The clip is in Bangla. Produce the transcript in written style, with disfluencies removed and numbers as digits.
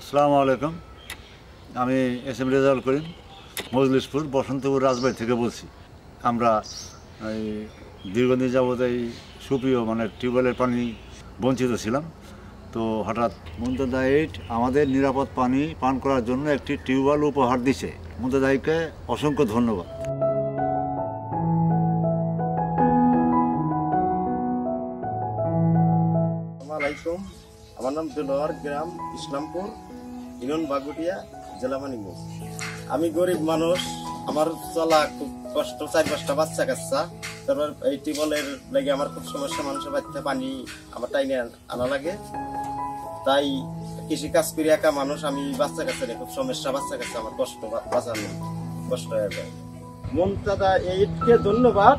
আসসালামু আলাইকুম। আমি এস এম রেজাউল করিম, মজলিশপুর বসন্তপুর রাজবাড়ি থেকে বলছি। আমরা এই দীর্ঘদিন যাবৎ এই সুপ্রিয় টিউবওয়েলের পানি বঞ্চিত ছিলাম। তো হঠাৎ মুমতাজ 8 আমাদের নিরাপদ পানি পান করার জন্য একটি টিউবওয়েল উপহার দিছে। মুমতাজ 8কে অসংখ্য ধন্যবাদ। আসসালামাইকুম, আমার নাম দেলোয়ার, গ্রাম ইসলামপুর, ইউনিয়ন বাগুটিয়া, জেলা মানিকগঞ্জ। আমি গরিব মানুষ, আমার চলা খুব কষ্ট, 4-5টা বাচ্চা কাচ্চা। তারপর এই টিউবওয়েলের লাগে আমার খুব সমস্যা, মানুষের বাড়িতে পানি আমার টাইনে আনা লাগে। তাই কৃষি কাজ করি একা মানুষ, আমি বাচ্চা কাচ্চা খুব সমস্যা, বাচ্চা কাচ্চা আমার কষ্ট, বাঁচানো কষ্ট হয়ে যায়। মুমতাজ 8কে ধন্যবাদ।